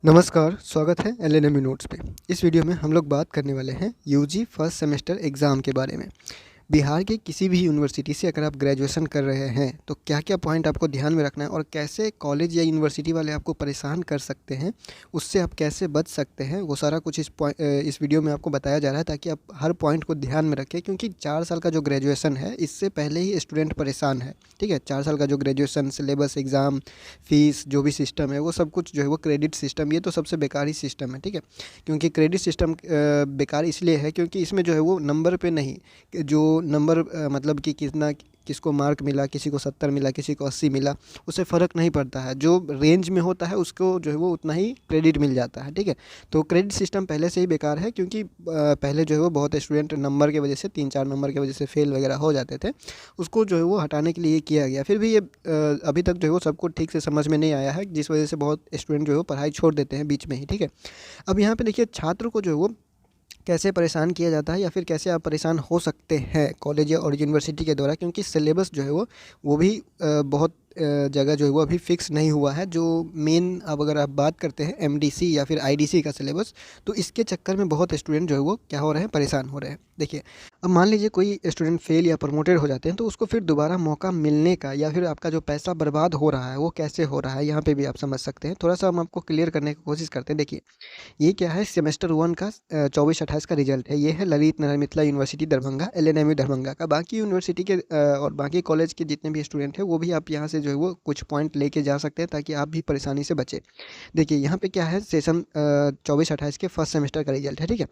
नमस्कार, स्वागत है एलएनएम नोट्स पे। इस वीडियो में हम लोग बात करने वाले हैं यूजी फर्स्ट सेमेस्टर एग्ज़ाम के बारे में। बिहार के किसी भी यूनिवर्सिटी से अगर आप ग्रेजुएशन कर रहे हैं तो क्या क्या पॉइंट आपको ध्यान में रखना है और कैसे कॉलेज या यूनिवर्सिटी वाले आपको परेशान कर सकते हैं, उससे आप कैसे बच सकते हैं, वो सारा कुछ इस वीडियो में आपको बताया जा रहा है ताकि आप हर पॉइंट को ध्यान में रखें। क्योंकि 4 साल का जो ग्रेजुएशन है इससे पहले ही स्टूडेंट परेशान है। ठीक है, 4 साल का जो ग्रेजुएशन सिलेबस, एग्ज़ाम, फ़ीस, जो भी सिस्टम है वो सब कुछ जो है वो क्रेडिट सिस्टम, ये तो सबसे बेकार ही सिस्टम है। ठीक है, क्योंकि क्रेडिट सिस्टम बेकार इसलिए है क्योंकि इसमें जो है वो नंबर पे नहीं, जो नंबर मतलब कि कितना किसको मार्क मिला, किसी को 70 मिला, किसी को 80 मिला, उससे फ़र्क नहीं पड़ता है। जो रेंज में होता है उसको जो है वो उतना ही क्रेडिट मिल जाता है। ठीक है, तो क्रेडिट सिस्टम पहले से ही बेकार है क्योंकि पहले जो है वो बहुत स्टूडेंट नंबर की वजह से 3-4 नंबर की वजह से फेल वगैरह हो जाते थे। उसको जो है वो हटाने के लिए ये किया गया। फिर भी ये अभी तक जो है वो सबको ठीक से समझ में नहीं आया है, जिस वजह से बहुत स्टूडेंट जो है वो पढ़ाई छोड़ देते हैं बीच में ही। ठीक है, अब यहाँ पे देखिए छात्र को जो है वो कैसे परेशान किया जाता है या फिर कैसे आप परेशान हो सकते हैं कॉलेज या और यूनिवर्सिटी के द्वारा। क्योंकि सिलेबस जो है वो भी बहुत जगह जो है वो अभी फिक्स नहीं हुआ है। जो मेन, अब अगर आप बात करते हैं एमडीसी या फिर आईडीसी का सिलेबस, तो इसके चक्कर में बहुत स्टूडेंट जो है वो क्या हो रहे हैं, परेशान हो रहे हैं। देखिए, अब मान लीजिए कोई स्टूडेंट फेल या प्रमोटेड हो जाते हैं तो उसको फिर दोबारा मौका मिलने का या फिर आपका जो पैसा बर्बाद हो रहा है वो कैसे हो रहा है, यहाँ पे भी आप समझ सकते हैं। थोड़ा सा हम आपको क्लियर करने की कोशिश करते हैं। देखिए, ये क्या है, सेमेस्टर 1 का 24-28 का रिजल्ट है। ये है ललित नारायण मिथिला यूनिवर्सिटी दरभंगा, एलएनएमयू दरभंगा का। बाकी यूनिवर्सिटी के और बाकी कॉलेज के जितने भी स्टूडेंट हैं वो भी आप यहाँ से जो है वो कुछ पॉइंट लेके जा सकते हैं ताकि आप भी परेशानी से बचें। देखिए, यहाँ पे क्या है, सेशन 24-28 के फर्स्ट सेमेस्टर का रिजल्ट है। ठीक है,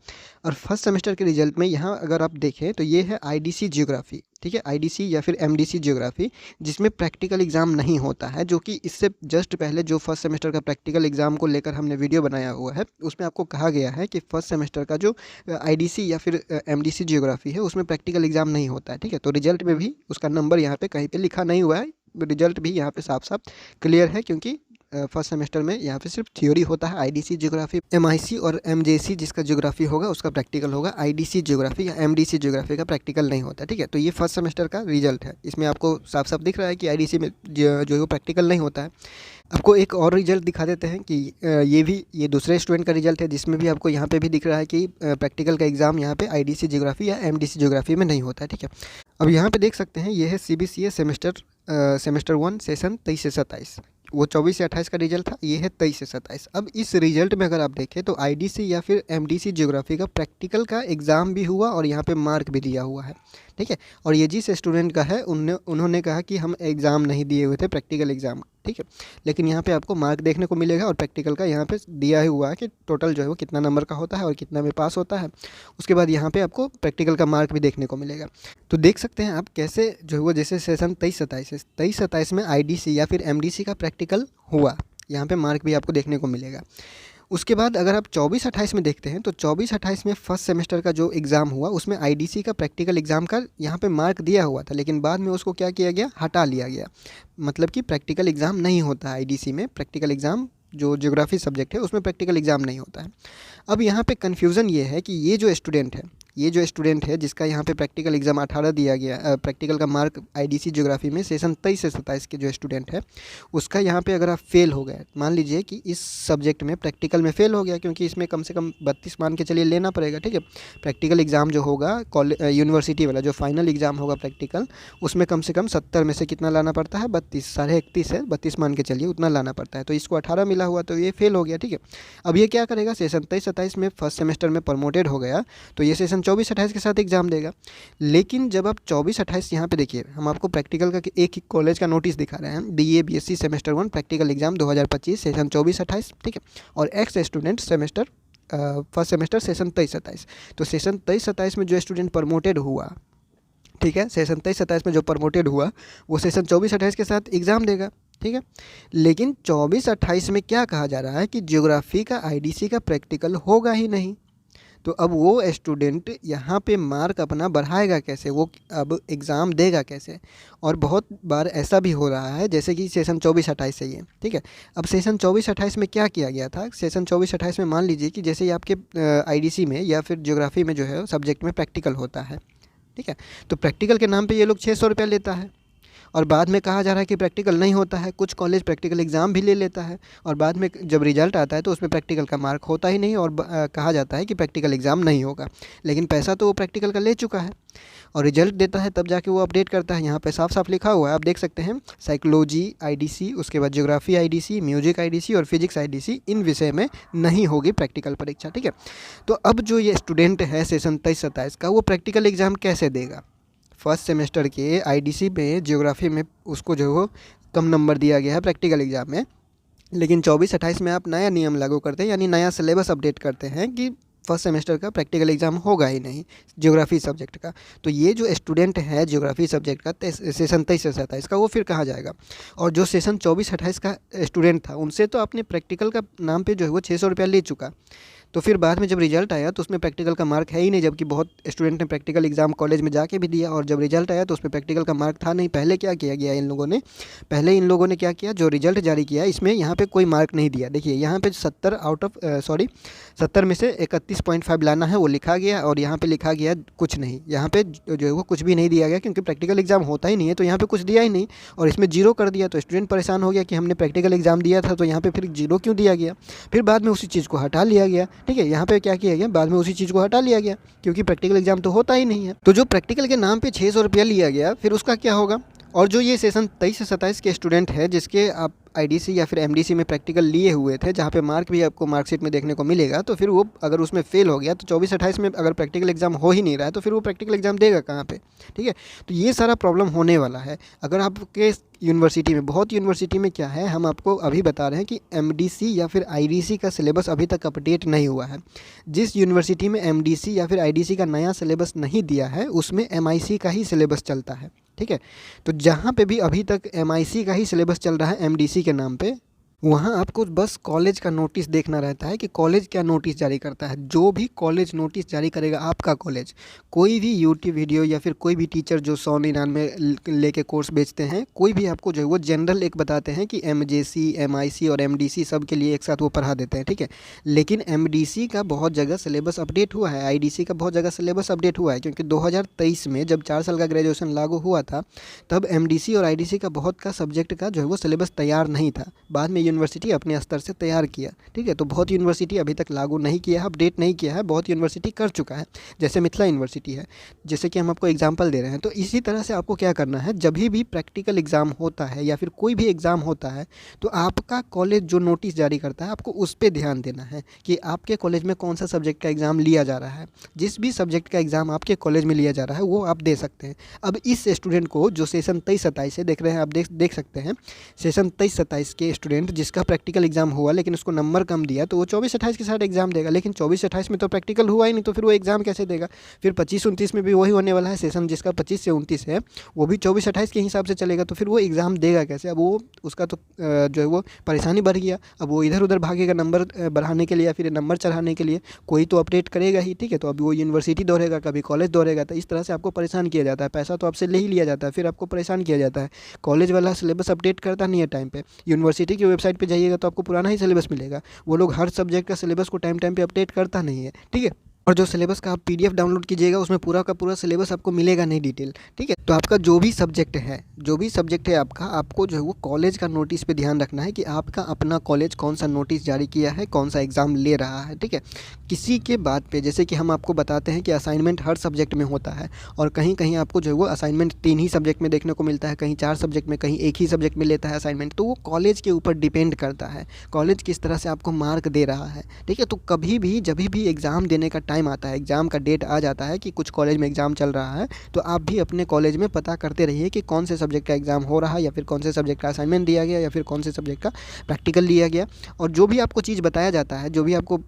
और फर्स्ट सेमेस्टर के रिजल्ट में यहाँ अगर आप देखें तो ये है आईडीसी ज्योग्राफी। ठीक है, आईडीसी या फिर एमडीसी ज्योग्राफी, जिसमें प्रैक्टिकल एग्जाम नहीं होता है। जो कि इससे जस्ट पहले जो फर्स्ट सेमेस्टर का प्रैक्टिकल एग्जाम को लेकर हमने वीडियो बनाया हुआ है उसमें आपको कहा गया है कि फर्स्ट सेमेस्टर का जो आईडीसी या फिर एमडीसी ज्योग्राफी है उसमें प्रैक्टिकल एग्जाम नहीं होता है। ठीक है, तो रिजल्ट में भी उसका नंबर यहाँ पे कहीं पे लिखा नहीं हुआ है। रिजल्ट भी यहाँ पे साफ साफ क्लियर है क्योंकि फर्स्ट सेमेस्टर में यहाँ पे सिर्फ थ्योरी होता है। आईडीसी ज्योग्राफी, एमआईसी और एमजेसी जिसका ज्योग्राफी होगा उसका प्रैक्टिकल होगा। आईडीसी ज्योग्राफी या एमडीसी ज्योग्राफी का प्रैक्टिकल नहीं होता। ठीक है, तो ये फर्स्ट सेमेस्टर का रिजल्ट है। इसमें आपको साफ साफ दिख रहा है कि आईडीसी में जो है वो प्रैक्टिकल नहीं होता है। आपको एक और रिजल्ट दिखा देते हैं कि ये दूसरे स्टूडेंट का रिजल्ट है जिसमें भी आपको यहाँ पे भी दिख रहा है कि प्रैक्टिकल का एग्ज़ाम यहाँ पे आईडीसी ज्योग्राफी या एमडीसी ज्योग्राफी में नहीं होता है। ठीक है, अब यहाँ पे देख सकते हैं ये है सीबीसीए सेमेस्टर 1 सेशन 23 से 27। वो 24 से 28 का रिजल्ट था, ये है 23 से 27। अब इस रिजल्ट में अगर आप देखें तो आईडीसी या फिर एमडीसी ज्योग्राफी का प्रैक्टिकल का एग्ज़ाम भी हुआ और यहाँ पे मार्क भी दिया हुआ है। ठीक है, और ये जिस स्टूडेंट का है उन्होंने कहा कि हम एग्ज़ाम नहीं दिए हुए थे, प्रैक्टिकल एग्ज़ाम। ठीक है, लेकिन यहाँ पे आपको मार्क देखने को मिलेगा और प्रैक्टिकल का यहाँ पे दिया ही हुआ है कि टोटल जो है वो कितना नंबर का होता है और कितना में पास होता है। उसके बाद यहाँ पे आपको प्रैक्टिकल का मार्क भी देखने को मिलेगा। तो देख सकते हैं आप कैसे जो है वो, जैसे सेशन 23-27 में आईडीसी या फिर एमडीसी का प्रैक्टिकल हुआ, यहाँ पे मार्क भी आपको देखने को मिलेगा। उसके बाद अगर आप 24-28 में देखते हैं तो 24-28 में फर्स्ट सेमेस्टर का जो एग्ज़ाम हुआ उसमें आईडीसी का प्रैक्टिकल एग्ज़ाम का यहाँ पे मार्क दिया हुआ था, लेकिन बाद में उसको क्या किया गया, हटा लिया गया। मतलब कि प्रैक्टिकल एग्ज़ाम नहीं होता है आईडीसी में। प्रैक्टिकल एग्ज़ाम जो ज्योग्राफी सब्जेक्ट है उसमें प्रैक्टिकल एग्ज़ाम नहीं होता है। अब यहाँ पे कन्फ्यूज़न ये है कि ये जो स्टूडेंट है जिसका यहाँ पे प्रैक्टिकल एग्ज़ाम 18 दिया गया, प्रैक्टिकल का मार्क आईडीसी ज्योग्राफी में सेशन 23 से 27 के जो स्टूडेंट है उसका यहाँ पे अगर आप फेल हो गए, मान लीजिए कि इस सब्जेक्ट में प्रैक्टिकल में फेल हो गया, क्योंकि इसमें कम से कम 32 मान के चलिए लेना पड़ेगा। ठीक है, प्रैक्टिकल एग्ज़ाम जो होगा यूनिवर्सिटी वाला जो फाइनल एग्ज़ाम होगा प्रैक्टिकल, उसमें कम से कम 70 में से कितना लाना पड़ता है, 32, 31.5 है, 32 मान के चलिए उतना लाना पड़ता है। तो इसको 18 मिला हुआ तो ये फेल हो गया। ठीक है, अब ये क्या करेगा, सेशन 23-27 में फर्स्ट सेमेस्टर में प्रमोटेड हो गया तो ये सेशन 24-28 के साथ एग्ज़ाम देगा। लेकिन जब आप 24-28 यहाँ पे देखिए, हम आपको प्रैक्टिकल का एक कॉलेज का नोटिस दिखा रहे हैं, BA BSc semester 1 practical exam 2025 session 24-28। ठीक है, और x student semester first semester session 23-27। तो सेशन 23-27 में जो स्टूडेंट प्रमोटेड हुआ, ठीक है, सेशन 23-27 में जो प्रमोटेड हुआ वो सेशन 24-28 के साथ एग्ज़ाम देगा। ठीक है, लेकिन 24-28 में क्या कहा जा रहा है कि ज्योग्राफी का आईडीसी का प्रैक्टिकल होगा ही नहीं। तो अब वो स्टूडेंट यहाँ पे मार्क अपना बढ़ाएगा कैसे, वो अब एग्ज़ाम देगा कैसे। और बहुत बार ऐसा भी हो रहा है जैसे कि सेशन 24-28 से ही है। ठीक है, अब सेशन 24-28 में क्या किया गया था, सेशन 24-28 में मान लीजिए कि जैसे ही आपके आईडीसी में या फिर ज्योग्राफी में जो है सब्जेक्ट में प्रैक्टिकल होता है। ठीक है, तो प्रैक्टिकल के नाम पे ये लोग 600 रुपया लेता है और बाद में कहा जा रहा है कि प्रैक्टिकल नहीं होता है। कुछ कॉलेज प्रैक्टिकल एग्ज़ाम भी ले लेता है और बाद में जब रिजल्ट आता है तो उसमें प्रैक्टिकल का मार्क होता ही नहीं और कहा जाता है कि प्रैक्टिकल एग्ज़ाम नहीं होगा, लेकिन पैसा तो वो प्रैक्टिकल का ले चुका है और रिजल्ट देता है तब जाके वो अपडेट करता है। यहाँ पे साफ साफ लिखा हुआ है, आप देख सकते हैं, साइकोलॉजी आईडीसी, उसके बाद ज्योग्राफी आईडीसी, म्यूजिक आईडीसी और फिजिक्स आईडीसी, इन विषय में नहीं होगी प्रैक्टिकल परीक्षा। ठीक है, तो अब जो ये स्टूडेंट है सेशन 23-27 का, वो प्रैक्टिकल एग्ज़ाम कैसे देगा? फर्स्ट सेमेस्टर के आईडीसी में ज्योग्राफी में उसको जो वो कम नंबर दिया गया है प्रैक्टिकल एग्ज़ाम में, लेकिन 24-28 में आप नया नियम लागू करते हैं, यानी नया सिलेबस अपडेट करते हैं कि फर्स्ट सेमेस्टर का प्रैक्टिकल एग्ज़ाम होगा ही नहीं ज्योग्राफी सब्जेक्ट का। तो ये जो स्टूडेंट है ज्योग्राफी सब्जेक्ट का सेशन 23 से 27 का, वो फिर कहाँ जाएगा? और जो सेशन 24-28 का स्टूडेंट था, उनसे तो आपने प्रैक्टिकल का नाम पे जो है वो 600 रुपया ले चुका, तो फिर बाद में जब रिजल्ट आया तो उसमें प्रैक्टिकल का मार्क है ही नहीं, जबकि बहुत स्टूडेंट ने प्रैक्टिकल एग्ज़ाम कॉलेज में जाके भी दिया और जब रिजल्ट आया तो उसमें प्रैक्टिकल का मार्क था नहीं। पहले क्या किया गया इन लोगों ने? पहले इन लोगों ने क्या किया, जो रिजल्ट जारी किया इसमें यहाँ पे कोई मार्क नहीं दिया। देखिए यहाँ पे 70 में से 31.5 लाना है वो लिखा गया और यहाँ पे लिखा गया कुछ नहीं। यहाँ पे जो है वो कुछ भी नहीं दिया गया क्योंकि प्रैक्टिकल एग्ज़ाम होता ही नहीं है, तो यहाँ पे कुछ दिया ही नहीं और इसमें 0 कर दिया। तो स्टूडेंट परेशान हो गया कि हमने प्रैक्टिकल एग्ज़ाम दिया था तो यहाँ पे फिर 0 क्यों दिया गया? फिर बाद में उसी चीज़ को हटा लिया गया। ठीक है, यहाँ पे क्या किया गया, बाद में उसी चीज़ को हटा लिया गया क्योंकि प्रैक्टिकल एग्ज़ाम तो होता ही नहीं है। तो जो प्रैक्टिकल के नाम पे 600 रुपया लिया गया, फिर उसका क्या होगा? और जो ये सेशन 23 से 27 के स्टूडेंट है जिसके आप आईडीसी या फिर एमडीसी में प्रैक्टिकल लिए हुए थे, जहाँ पे मार्क भी आपको मार्कशीट में देखने को मिलेगा, तो फिर वो अगर उसमें फेल हो गया तो 24-28 में अगर प्रैक्टिकल एग्ज़ाम हो ही नहीं रहा है तो फिर वो प्रैक्टिकल एग्ज़ाम देगा कहाँ पे? ठीक है, तो ये सारा प्रॉब्लम होने वाला है। अगर आपके यूनिवर्सिटी में, बहुत यूनिवर्सिटी में क्या है, हम आपको अभी बता रहे हैं कि एमडीसी या फिर आईडीसी का सिलेबस अभी तक अपडेट नहीं हुआ है। जिस यूनिवर्सिटी में एमडीसी या फिर आईडीसी का नया सिलेबस नहीं दिया है उसमें एमआईसी का ही सिलेबस चलता है। ठीक है, तो जहाँ पे भी अभी तक एमआईसी का ही सिलेबस चल रहा है एमडीसी के नाम पे, वहाँ आपको बस कॉलेज का नोटिस देखना रहता है कि कॉलेज क्या नोटिस जारी करता है। जो भी कॉलेज नोटिस जारी करेगा, आपका कॉलेज, कोई भी यूट्यूब वीडियो या फिर कोई भी टीचर जो 199 लेके कोर्स बेचते हैं, कोई भी आपको जो है वो जनरल एक बताते हैं कि एमजेसी, एमआईसी और एमडीसी सब के लिए एक साथ वो पढ़ा देते हैं। ठीक है, लेकिन एमडीसी का बहुत जगह सिलेबस अपडेट हुआ है, आईडीसी का बहुत जगह सिलेबस अपडेट हुआ है, क्योंकि 2023 में जब 4 साल का ग्रेजुएशन लागू हुआ था तब एमडीसी और आईडीसी का बहुत का सब्जेक्ट का जो है वो सिलेबस तैयार नहीं था। बाद में यूनिवर्सिटी अपने स्तर से तैयार किया। ठीक है, तो बहुत यूनिवर्सिटी अभी तक लागू नहीं किया है, अपडेट नहीं किया है, बहुत यूनिवर्सिटी कर चुका है, जैसे मिथिला यूनिवर्सिटी है, जैसे कि हम आपको एग्जांपल दे रहे हैं। तो इसी तरह से आपको क्या करना है, जब भी प्रैक्टिकल एग्ज़ाम होता है या फिर कोई भी एग्ज़ाम होता है तो आपका कॉलेज जो नोटिस जारी करता है आपको उस पर ध्यान देना है कि आपके कॉलेज में कौन सा सब्जेक्ट का एग्ज़ाम लिया जा रहा है। जिस भी सब्जेक्ट का एग्ज़ाम आपके कॉलेज में लिया जा रहा है वो आप दे सकते हैं। अब इस स्टूडेंट को जो सेशन 23-27 से देख रहे हैं, आप देख सकते हैं, सेशन 23-27 के स्टूडेंट जिसका प्रैक्टिकल एग्ज़ाम हुआ लेकिन उसको नंबर कम दिया तो वो 24-28 के साथ एग्ज़ाम देगा, लेकिन 24-28 में तो प्रैक्टिकल हुआ ही नहीं, तो फिर वो एग्ज़ाम कैसे देगा? फिर 25-29 में भी वही होने वाला है। सेशन जिसका 25 से 29 है वो भी 24-28 के हिसाब से चलेगा, तो फिर वो एग्ज़ाम देगा कैसे? अब वो उसका तो जो है वो परेशानी बढ़ गया। अब वो इधर उधर भागेगा नंबर बढ़ाने के लिए या फिर नंबर चढ़ाने के लिए, कोई तो अपडेट करेगा ही। ठीक है, तो अभी वो यूनिवर्सिटी दौड़ेगा, कभी कॉलेज दौड़ेगा, तो इस तरह से आपको परेशान किया जाता है। पैसा तो आपसे ले ही लिया जाता है, फिर आपको परेशान किया जाता है। कॉलेज वाला सिलेबस अपडेट करता नहीं है टाइम पे। यूनिवर्सिटी की वेबसाइट पे जाइएगा तो आपको पुराना ही सिलेबस मिलेगा। वो लोग हर सब्जेक्ट का सिलेबस को टाइम पे अपडेट करता नहीं है। ठीक है, और जो सिलेबस का आप पीडीएफ डाउनलोड कीजिएगा उसमें पूरा का पूरा सिलेबस आपको मिलेगा नहीं डिटेल। ठीक है, तो आपका जो भी सब्जेक्ट है आपका, आपको जो है वो कॉलेज का नोटिस पे ध्यान रखना है कि आपका अपना कॉलेज कौन सा नोटिस जारी किया है, कौन सा एग्ज़ाम ले रहा है। ठीक है, किसी के बात पे, जैसे कि हम आपको बताते हैं कि असाइनमेंट हर सब्जेक्ट में होता है और कहीं कहीं आपको जो है वो असाइनमेंट 3 ही सब्जेक्ट में देखने को मिलता है, कहीं 4 सब्जेक्ट में, कहीं एक ही सब्जेक्ट में लेता है असाइनमेंट। तो वो कॉलेज के ऊपर डिपेंड करता है, कॉलेज किस तरह से आपको मार्क दे रहा है। ठीक है, तो कभी भी जब भी एग्ज़ाम देने का टाइम आता है, एग्ज़ाम डेट आ जाता है कि कुछ कॉलेज में एग्ज़ाम चल रहा है, तो आप भी अपने कॉलेज में पता करते रहिए कि कौन से सब्जेक्ट का एग्ज़ाम हो रहा है या फिर कौन से सब्जेक्ट का असाइनमेंट दिया गया या फिर कौन से सब्जेक्ट का प्रैक्टिकल लिया गया। और जो भी आपको चीज़ बताया जाता है, जो भी आपको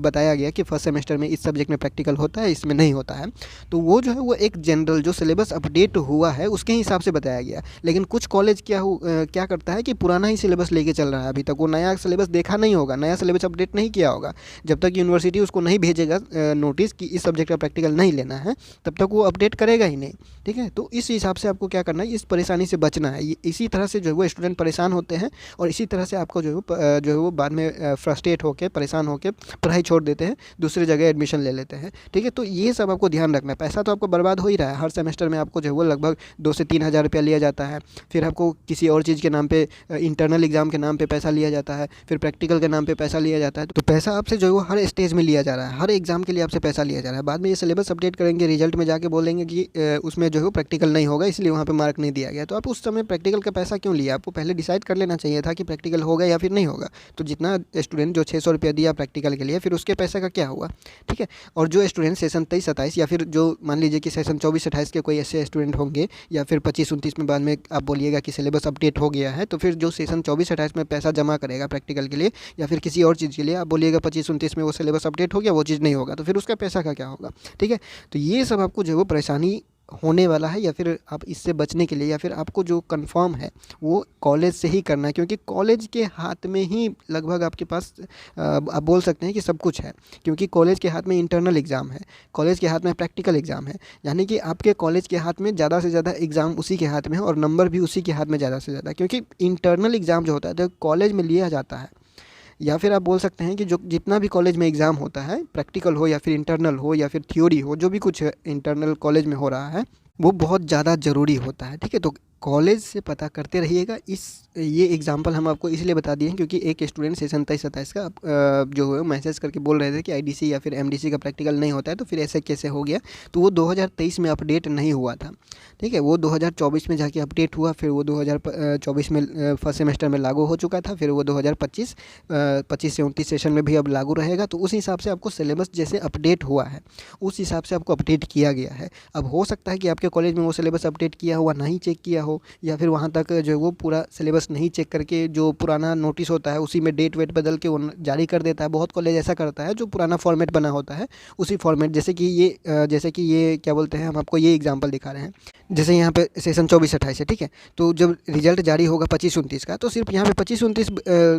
बताया गया कि फर्स्ट सेमेस्टर में इस सब्जेक्ट में प्रैक्टिकल होता है, इसमें नहीं होता है, तो वो जो है वो एक जनरल जो सिलेबस अपडेट हुआ है उसके हिसाब से बताया गया। लेकिन कुछ कॉलेज क्या करता है कि पुराना ही सिलेबस लेके चल रहा है, अभी तक वो नया सिलेबस देखा नहीं होगा, नया सिलेबस अपडेट नहीं किया होगा। जब तक यूनिवर्सिटी उसको नहीं भेजेगा नोटिस कि इस सब्जेक्ट का प्रैक्टिकल नहीं लेना है, तब तक वो अपडेट करेगा ही नहीं। ठीक है, तो इस हिसाब से आपको क्या करना है, इस परेशानी से बचना है। इसी तरह से जो है वो स्टूडेंट परेशान होते हैं और इसी तरह से आपको जो है वो बाद में फ्रस्ट्रेट होकर, परेशान होकर पढ़ाई छोड़ देते हैं, दूसरी जगह एडमिशन ले लेते हैं। ठीक है, तो ये सब आपको ध्यान रखना है। पैसा तो आपको बर्बाद हो ही रहा है, हर सेमेस्टर में आपको जो है वो लगभग 2 से 3 हज़ार रुपया लिया जाता है। फिर आपको किसी और चीज़ के नाम पे, इंटरनल एग्ज़ाम के नाम पे पैसा लिया जाता है, फिर प्रैक्टिकल के नाम पे पैसा लिया जाता है। तो पैसा आपसे जो है वो हर स्टेज में लिया जा रहा है, हर एग्ज़ाम के लिए आपसे पैसा लिया जा रहा है। बाद में ये सिलेबस अपडेट करेंगे, रिजल्ट में जाके बोलेंगे कि उसमें जो है वो प्रैक्टिकल नहीं होगा, इसलिए वहाँ पे मार्क नहीं दिया गया। तो आप उस समय प्रैक्टिकल का पैसा क्यों लिया? आपको पहले डिसाइड कर लेना चाहिए था कि प्रैक्टिकल होगा या फिर नहीं होगा। तो जितना स्टूडेंट जो 600 रुपया दिया प्रैक्टिकल के लिए, फिर उसके पैसे का क्या हुआ? ठीक है, और जो स्टूडेंट सेशन 23-27 या फिर जो मान लीजिए कि सेशन 24-28 के कोई ऐसे स्टूडेंट होंगे, या फिर 25-29 में बाद में आप बोलिएगा कि सिलेबस अपडेट हो गया है, तो फिर जो सेशन 24-28 में पैसा जमा करेगा प्रैक्टिकल के लिए या फिर किसी और चीज़ के लिए, आप बोलिएगा 25-29 में वो सिलेबस अपडेट हो गया, वो चीज़ नहीं होगा, तो फिर उसका पैसा का क्या होगा? ठीक है, तो ये सब आपको जो है वो परेशानी होने वाला है, या फिर आप इससे बचने के लिए, या फिर आपको जो कंफर्म है वो कॉलेज से ही करना है, क्योंकि कॉलेज के हाथ में ही लगभग आपके पास आप बोल सकते हैं कि सब कुछ है। क्योंकि कॉलेज के हाथ में इंटरनल एग्ज़ाम है, कॉलेज के हाथ में प्रैक्टिकल एग्ज़ाम है, यानी कि आपके कॉलेज के हाथ में ज़्यादा से ज़्यादा एग्ज़ाम उसी के हाथ में है और नंबर भी उसी के हाथ में ज़्यादा से ज़्यादा। क्योंकि इंटरनल एग्ज़ाम जो होता है तो कॉलेज में लिया जाता है, या फिर आप बोल सकते हैं कि जो जितना भी कॉलेज में एग्ज़ाम होता है, प्रैक्टिकल हो या फिर इंटरनल हो या फिर थ्योरी हो, जो भी कुछ इंटरनल कॉलेज में हो रहा है, वो बहुत ज़्यादा ज़रूरी होता है। ठीक है, तो कॉलेज से पता करते रहिएगा। ये एग्जांपल हम आपको इसलिए बता दिए हैं क्योंकि एक स्टूडेंट सेशन 27-27 का जो है मैसेज करके बोल रहे थे कि आईडीसी या फिर एमडीसी का प्रैक्टिकल नहीं होता है, तो फिर ऐसे कैसे हो गया? तो वो 2023 में अपडेट नहीं हुआ था। ठीक है, वो 2024 में जाके अपडेट हुआ, फिर वो 2024 में फर्स्ट सेमेस्टर में लागू हो चुका था, फिर वो 2025 से 29 सेशन में भी अब लागू रहेगा। तो उस हिसाब से आपको सिलेबस जैसे अपडेट हुआ है, उस हिसाब से आपको अपडेट किया गया है। अब हो सकता है कि आपके कॉलेज में वो सिलेबस अपडेट किया हुआ नहीं चेक किया हो, या फिर वहाँ तक जो है वो पूरा सिलेबस नहीं चेक करके जो पुराना नोटिस होता है उसी में डेट वेट बदल के वो जारी कर देता है। बहुत कॉलेज ऐसा करता है, जो पुराना फॉर्मेट बना होता है उसी फॉर्मेट, जैसे कि ये क्या बोलते हैं, हम आपको ये एग्जांपल दिखा रहे हैं। जैसे यहाँ पे सेशन 24-28 है, ठीक है, तो जब रिजल्ट जारी होगा 25-29 का, तो सिर्फ यहाँ पे 25-29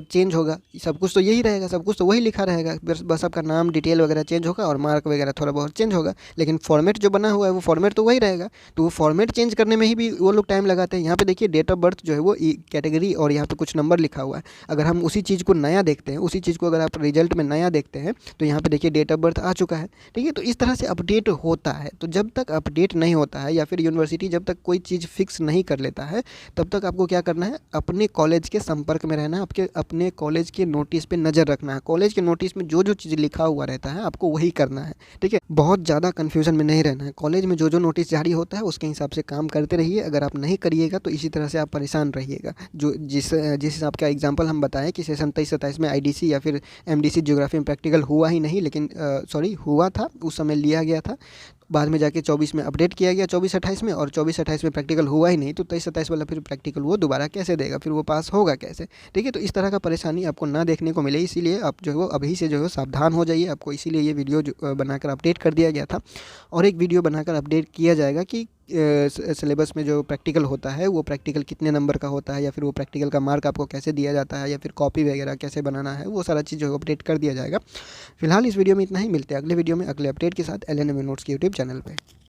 चेंज होगा, सब कुछ तो यही रहेगा, सब कुछ तो वही लिखा रहेगा, बस आपका नाम डिटेल वगैरह चेंज होगा और मार्क वगैरह थोड़ा बहुत चेंज होगा, लेकिन फॉर्मेट जो बना हुआ है वो फॉर्मेट तो वही रहेगा। तो वो फॉर्मेट चेंज करने में ही भी वो लोग टाइम लगाते हैं। यहाँ पे देखिए डेट ऑफ बर्थ जो है वो कैटेगरी और यहाँ पे कुछ नंबर लिखा हुआ है। अगर हम उसी चीज़ को नया देखते हैं, उसी चीज़ को अगर आप रिजल्ट में नया देखते हैं, तो यहाँ पे देखिए डेट ऑफ बर्थ आ चुका है। ठीक है, तो इस तरह से अपडेट होता है। तो जब तक अपडेट नहीं होता है, या फिर यूनिवर्सिटी जब तक कोई चीज़ फिक्स नहीं कर लेता है, तब तक आपको क्या करना है, अपने कॉलेज के संपर्क में रहना है, अपने कॉलेज के नोटिस पे नज़र रखना है। कॉलेज के नोटिस में जो जो चीज़ लिखा हुआ रहता है आपको वही करना है। ठीक है, बहुत ज़्यादा कन्फ्यूजन में नहीं रहना है। कॉलेज में जो जो नोटिस जारी होता है उसके हिसाब से काम करते रहिए। अगर आप नहीं करिएगा तो इसी तरह से आप परेशान रहिएगा। जो जिस हिसाब का एग्जांपल हम बताएं कि सेशन 23-27 में आईडीसी या फिर एमडीसी ज्योग्राफी में प्रैक्टिकल हुआ ही नहीं, लेकिन हुआ था, उस समय लिया गया था, बाद में जाके 24 में अपडेट किया गया 24-28 में, और 24-28 में प्रैक्टिकल हुआ ही नहीं, तो 23-27 वाला फिर प्रैक्टिकल वो दोबारा कैसे देगा, फिर वो पास होगा कैसे? ठीक है, तो इस तरह का परेशानी आपको ना देखने को मिले, इसीलिए आप जो है वो अभी से जो है सावधान हो जाइए। आपको इसीलिए ये वीडियो जो बनाकर अपडेट कर दिया गया था, और एक वीडियो बनाकर अपडेट किया जाएगा कि सिलेबस में जो प्रैक्टिकल होता है वो प्रैक्टिकल कितने नंबर का होता है, या फिर वो प्रैक्टिकल का मार्क आपको कैसे दिया जाता है, या फिर कॉपी वगैरह कैसे बनाना है, वो सारा चीज़ जो अपडेट कर दिया जाएगा। फिलहाल इस वीडियो में इतना ही, मिलते हैं अगले वीडियो में अगले अपडेट के साथ LNMU नोट्स के यूट्यूब चैनल पे।